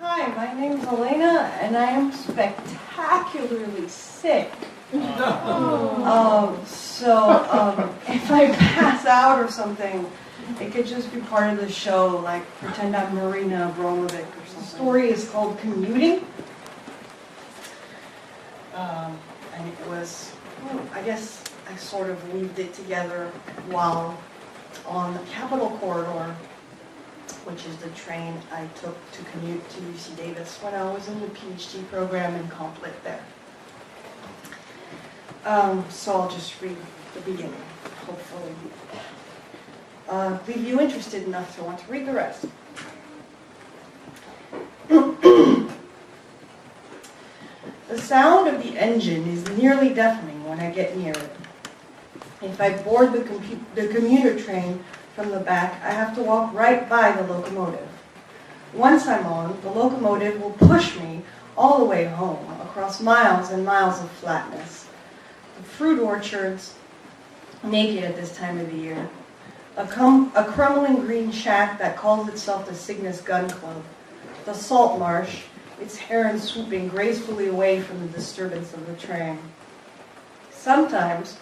Hi, my name is Elena, and I am spectacularly sick. If I pass out or something, it could just be part of the show, like pretend I'm Marina Abramovic or something. The story is called Commuting. And it was, I guess I sort of weaved it together while on the Capitol Corridor, which is the train I took to commute to UC Davis when I was in the PhD program in Comp Lit there. So I'll just read the beginning, hopefully. Leave you interested enough to want to read the rest. The sound of the engine is nearly deafening when I get near it. If I board the commuter train from the back, I have to walk right by the locomotive. Once I'm on, the locomotive will push me all the way home, across miles and miles of flatness. The fruit orchards, naked at this time of the year. A crumbling green shack that calls itself the Cygnus Gun Club. The salt marsh, its heron swooping gracefully away from the disturbance of the train. Sometimes,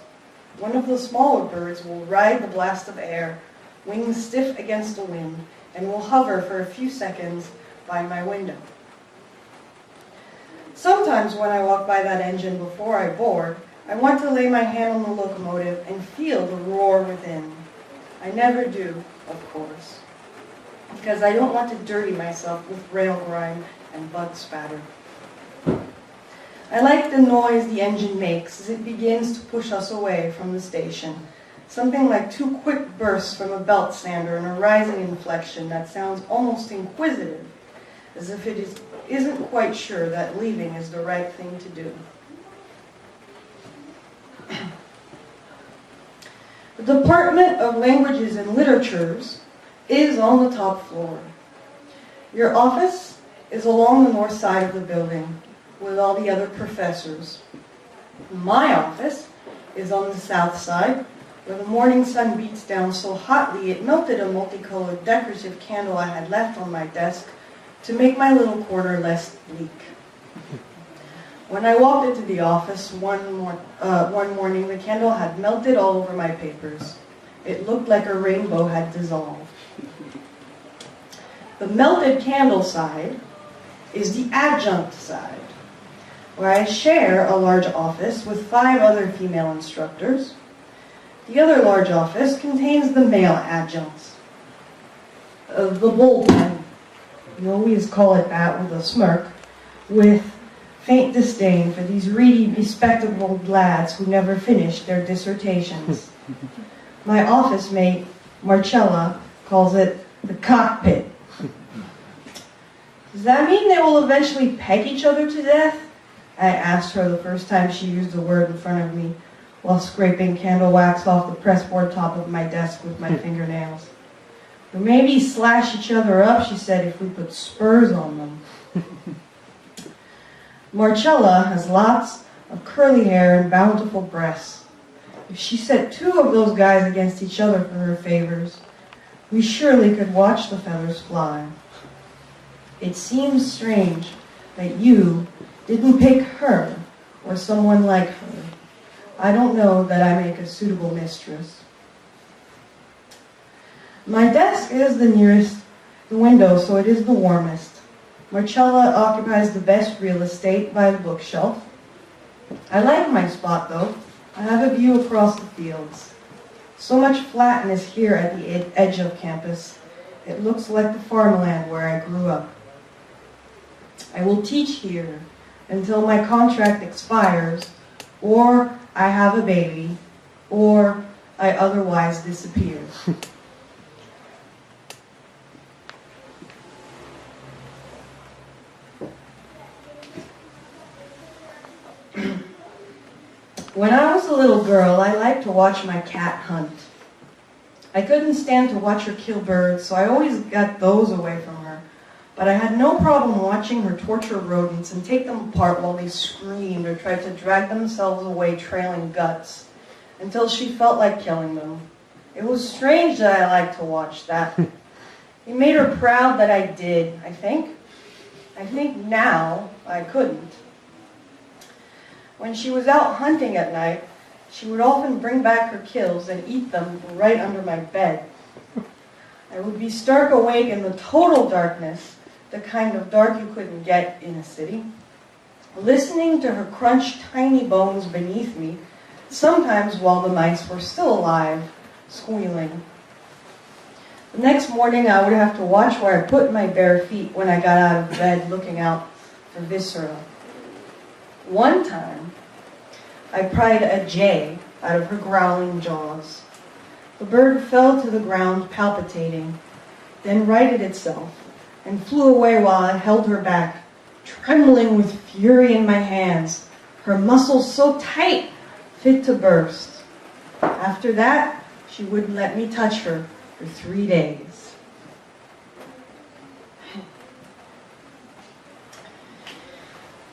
one of the smaller birds will ride the blast of air, wings stiff against the wind, and will hover for a few seconds by my window. Sometimes when I walk by that engine before I board, I want to lay my hand on the locomotive and feel the roar within. I never do, of course, because I don't want to dirty myself with rail grime and bug spatter. I like the noise the engine makes as it begins to push us away from the station. Something like two quick bursts from a belt sander and a rising inflection that sounds almost inquisitive, as if it isn't quite sure that leaving is the right thing to do. The Department of Languages and Literatures is on the top floor. Your office is along the north side of the building with all the other professors. My office is on the south side, where the morning sun beats down so hotly it melted a multicolored decorative candle I had left on my desk to make my little quarter less bleak. When I walked into the office one morning, the candle had melted all over my papers. It looked like a rainbow had dissolved. The melted candle side is the adjunct side, where I share a large office with 5 other female instructors. The other large office contains the male adjuncts. The bullpen, you always call it that with a smirk, with faint disdain for these reedy, bespectacled lads who never finished their dissertations. My office mate, Marcella, calls it the cockpit. Does that mean they will eventually peg each other to death? I asked her the first time she used the word in front of me, while scraping candle wax off the pressboard top of my desk with my fingernails. Or maybe slash each other up, she said, if we put spurs on them. Marcella has lots of curly hair and bountiful breasts. If she set 2 of those guys against each other for her favors, we surely could watch the feathers fly. It seems strange that you didn't pick her or someone like her. I don't know that I make a suitable mistress. My desk is the nearest the window, so it is the warmest. Marcella occupies the best real estate by the bookshelf. I like my spot, though. I have a view across the fields. So much flatness here at the edge of campus. It looks like the farmland where I grew up. I will teach here until my contract expires, or I have a baby, or I otherwise disappear. When I was a little girl, I liked to watch my cat hunt. I couldn't stand to watch her kill birds, so I always got those away from her. But I had no problem watching her torture rodents and take them apart while they screamed or tried to drag themselves away trailing guts until she felt like killing them. It was strange that I liked to watch that. It made her proud that I did, I think. I think now I couldn't. When she was out hunting at night, she would often bring back her kills and eat them right under my bed. I would be stark awake in the total darkness, the kind of dark you couldn't get in a city, listening to her crunch tiny bones beneath me, sometimes while the mice were still alive, squealing. The next morning I would have to watch where I put my bare feet when I got out of bed, looking out for viscera. One time, I pried a jay out of her growling jaws. The bird fell to the ground, palpitating, then righted itself and flew away while I held her back, trembling with fury in my hands, her muscles so tight, fit to burst. After that, she wouldn't let me touch her for 3 days.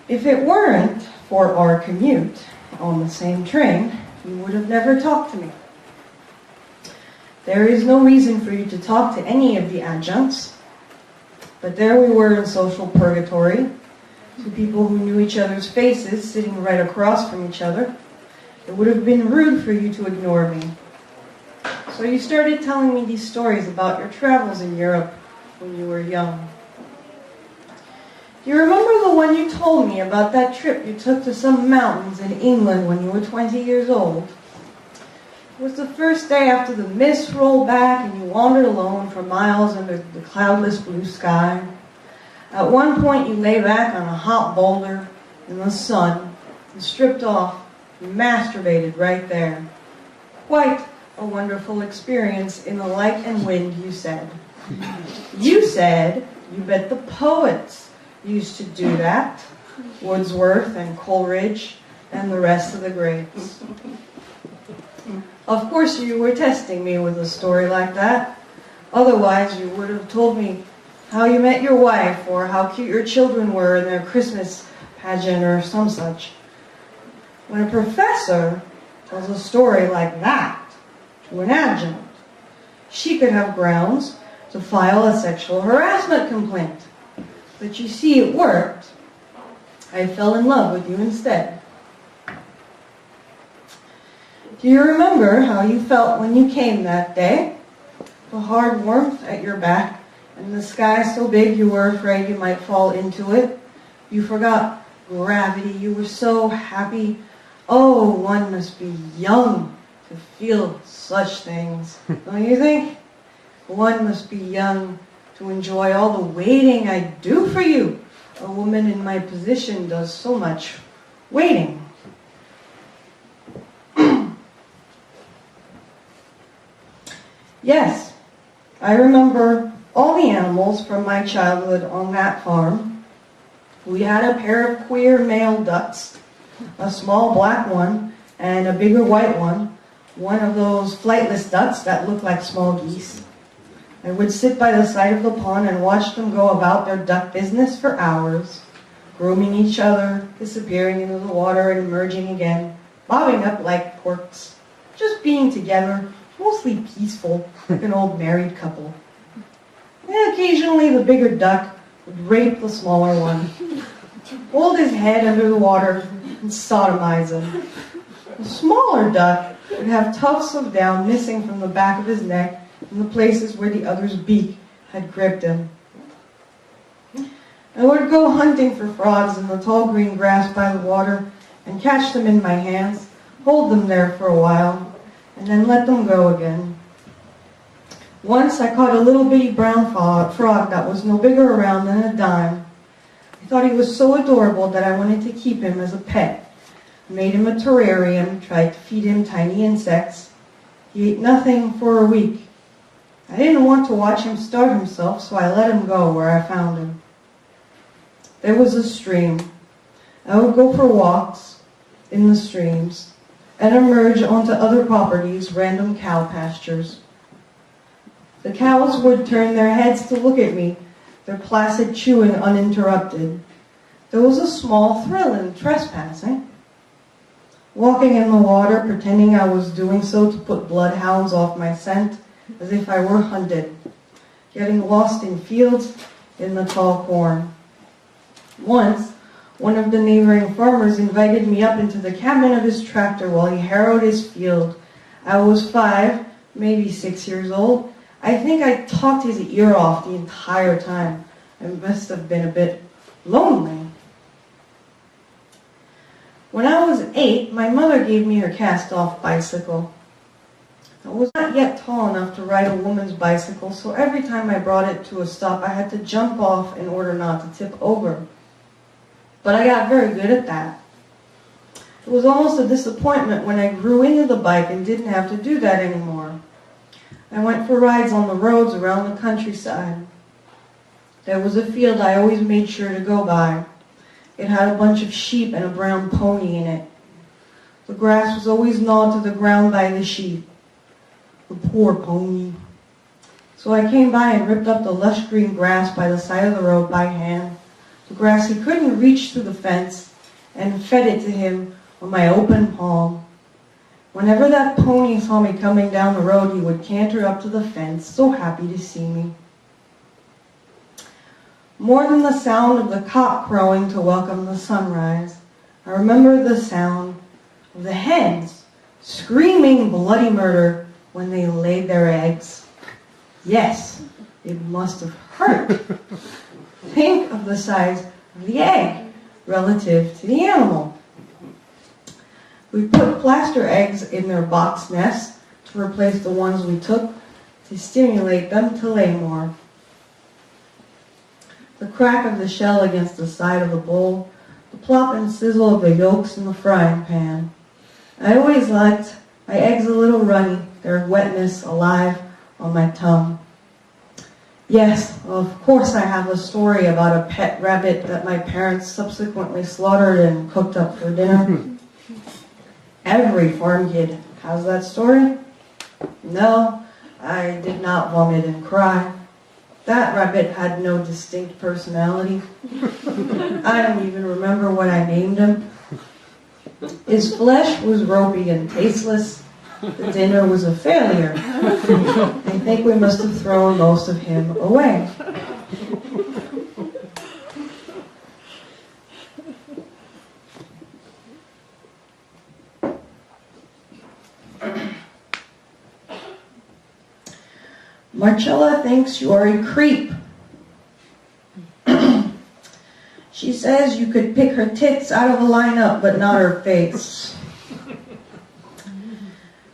If it weren't for our commute on the same train, you would have never talked to me. There is no reason for you to talk to any of the adjuncts, but there we were in social purgatory, two people who knew each other's faces sitting right across from each other. It would have been rude for you to ignore me. So you started telling me these stories about your travels in Europe when you were young. Do you remember the one you told me about that trip you took to some mountains in England when you were 20 years old? It was the first day after the mist rolled back and you wandered alone for miles under the cloudless blue sky. At one point you lay back on a hot boulder in the sun and stripped off and masturbated right there. Quite a wonderful experience in the light and wind, you said. You said you bet the poets used to do that, Wordsworth and Coleridge and the rest of the greats. Of course you were testing me with a story like that. Otherwise you would have told me how you met your wife or how cute your children were in their Christmas pageant or some such. When a professor tells a story like that to an adjunct, she could have grounds to file a sexual harassment complaint. But you see, it worked. I fell in love with you instead. Do you remember how you felt when you came that day? The hard warmth at your back and the sky so big you were afraid you might fall into it. You forgot gravity. You were so happy. Oh, one must be young to feel such things, don't you think? One must be young to enjoy all the waiting I do for you. A woman in my position does so much waiting. Yes, I remember all the animals from my childhood on that farm. We had a pair of queer male ducks, a small black one and a bigger white one of those flightless ducks that look like small geese. I would sit by the side of the pond and watch them go about their duck business for hours, grooming each other, disappearing into the water and emerging again, bobbing up like corks, just being together, mostly peaceful, like an old married couple. And occasionally the bigger duck would rape the smaller one, hold his head under the water, and sodomize him. The smaller duck would have tufts of down missing from the back of his neck in the places where the other's beak had gripped him. I would go hunting for frogs in the tall green grass by the water and catch them in my hands, hold them there for a while, and then let them go again. Once I caught a little bitty brown frog that was no bigger around than a dime. I thought he was so adorable that I wanted to keep him as a pet. I made him a terrarium, tried to feed him tiny insects. He ate nothing for a week. I didn't want to watch him starve himself, so I let him go where I found him. There was a stream. I would go for walks in the streams and emerge onto other properties, random cow pastures. The cows would turn their heads to look at me, their placid chewing uninterrupted. There was a small thrill in trespassing. Walking in the water, pretending I was doing so to put bloodhounds off my scent, as if I were hunted. Getting lost in fields in the tall corn. Once, one of the neighboring farmers invited me up into the cabin of his tractor while he harrowed his field. I was 5, maybe 6 years old. I think I talked his ear off the entire time. I must have been a bit lonely. When I was 8, my mother gave me her cast-off bicycle. I was not yet tall enough to ride a woman's bicycle, so every time I brought it to a stop, I had to jump off in order not to tip over. But I got very good at that. It was almost a disappointment when I grew into the bike and didn't have to do that anymore. I went for rides on the roads around the countryside. There was a field I always made sure to go by. It had a bunch of sheep and a brown pony in it. The grass was always gnawed to the ground by the sheep. The poor pony. So I came by and ripped up the lush green grass by the side of the road by hand, the grass he couldn't reach through the fence, and fed it to him with my open palm. Whenever that pony saw me coming down the road, he would canter up to the fence, so happy to see me. More than the sound of the cock crowing to welcome the sunrise, I remember the sound of the hens screaming bloody murder when they laid their eggs. Yes, it must have hurt. Think of the size of the egg relative to the animal. We put plaster eggs in their box nests to replace the ones we took to stimulate them to lay more. The crack of the shell against the side of the bowl, the plop and sizzle of the yolks in the frying pan. I always liked my eggs a little runny, their wetness alive on my tongue. Yes, of course I have a story about a pet rabbit that my parents subsequently slaughtered and cooked up for dinner. Every farm kid has that story. No, I did not vomit and cry. That rabbit had no distinct personality. I don't even remember what I named him. His flesh was ropey and tasteless. The dinner was a failure. I think we must have thrown most of him away. Marcella thinks you are a creep. She says you could pick her tits out of a lineup, but not her face.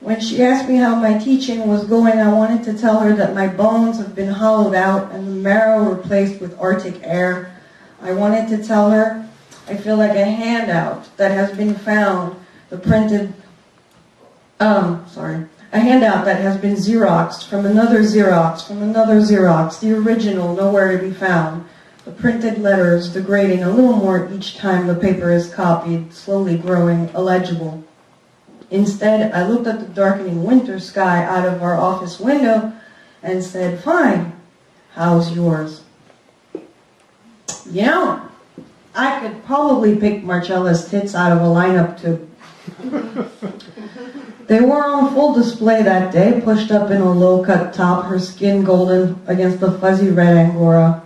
When she asked me how my teaching was going, I wanted to tell her that my bones have been hollowed out and the marrow replaced with Arctic air. I wanted to tell her I feel like a handout that has been found, a handout that has been Xeroxed from another Xerox, from another Xerox, the original nowhere to be found. The printed letters degrading a little more each time the paper is copied, slowly growing illegible. Instead, I looked at the darkening winter sky out of our office window and said, "Fine, how's yours?" You know, I could probably pick Marcella's tits out of a lineup too. They were on full display that day, pushed up in a low-cut top, her skin golden against the fuzzy red angora.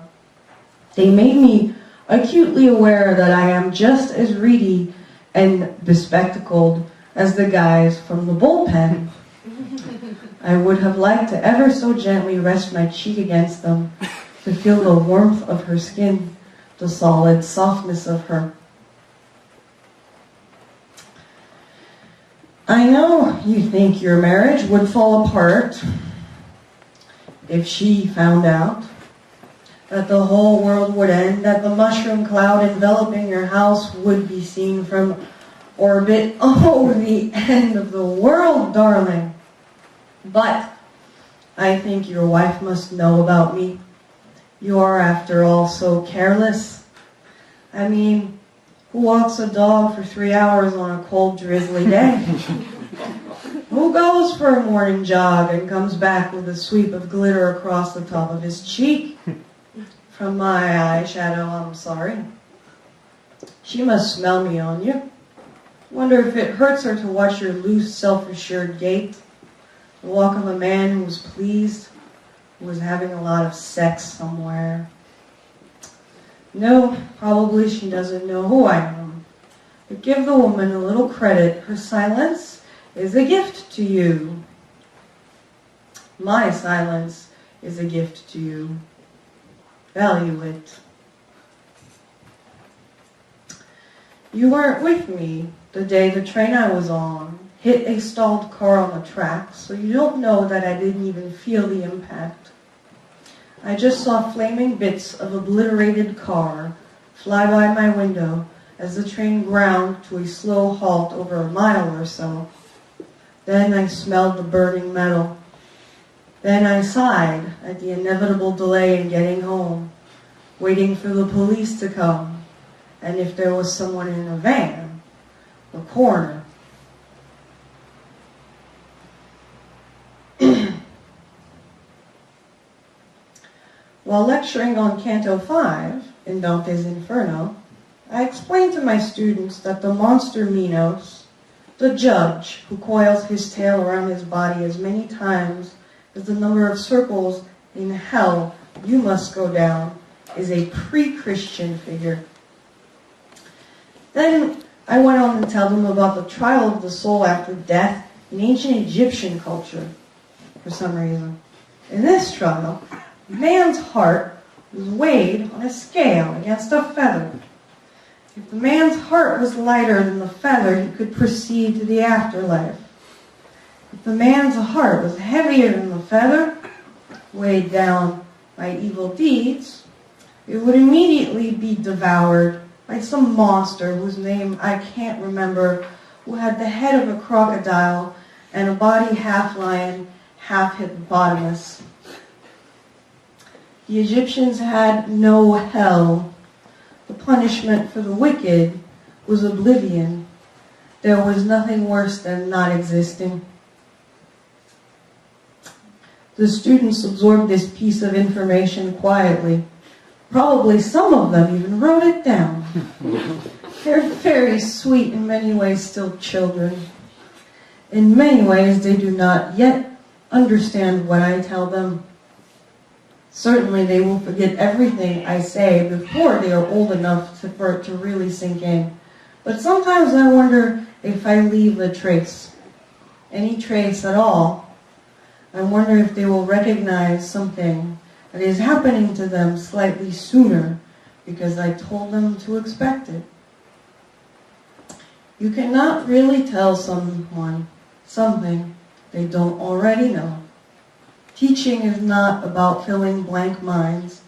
They made me acutely aware that I am just as reedy and bespectacled as the guys from the bullpen. I would have liked to ever so gently rest my cheek against them, to feel the warmth of her skin, the solid softness of her. I know you think your marriage would fall apart if she found out, that the whole world would end, that the mushroom cloud enveloping your house would be seen from orbit. Oh, the end of the world, darling. But I think your wife must know about me. You are, after all, so careless. I mean, who walks a dog for 3 hours on a cold, drizzly day? Who goes for a morning jog and comes back with a sweep of glitter across the top of his cheek? From my eyeshadow, I'm sorry. She must smell me on you. Wonder if it hurts her to watch your loose, self-assured gait, the walk of a man who was pleased, who was having a lot of sex somewhere. No, probably she doesn't know who I am. But give the woman a little credit. Her silence is a gift to you. My silence is a gift to you. Value it. You weren't with me the day the train I was on hit a stalled car on the track, so you don't know that I didn't even feel the impact. I just saw flaming bits of obliterated car fly by my window as the train ground to a slow halt over a mile or so. Then I smelled the burning metal. Then I sighed at the inevitable delay in getting home, waiting for the police to come, and if there was someone in a van, the coroner. While lecturing on Canto 5 in Dante's Inferno, I explained to my students that the monster Minos, the judge who coils his tail around his body as many times as the number of circles in hell you must go down, is a pre-Christian figure. Then I went on to tell them about the trial of the soul after death in ancient Egyptian culture, for some reason. In this trial, man's heart was weighed on a scale against a feather. If the man's heart was lighter than the feather, he could proceed to the afterlife. If the man's heart was heavier than the feather, weighed down by evil deeds, it would immediately be devoured by some monster whose name I can't remember, who had the head of a crocodile and a body half lion, half hippopotamus. The Egyptians had no hell. The punishment for the wicked was oblivion. There was nothing worse than not existing. The students absorbed this piece of information quietly. Probably some of them even wrote it down. They're very sweet, in many ways still children. In many ways they do not yet understand what I tell them. Certainly they will forget everything I say before they are old enough for it to really sink in. But sometimes I wonder if I leave a trace, any trace at all. I wonder if they will recognize something that is happening to them slightly sooner because I told them to expect it. You cannot really tell someone something they don't already know. Teaching is not about filling blank minds.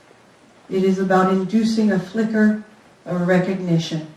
It is about inducing a flicker of recognition.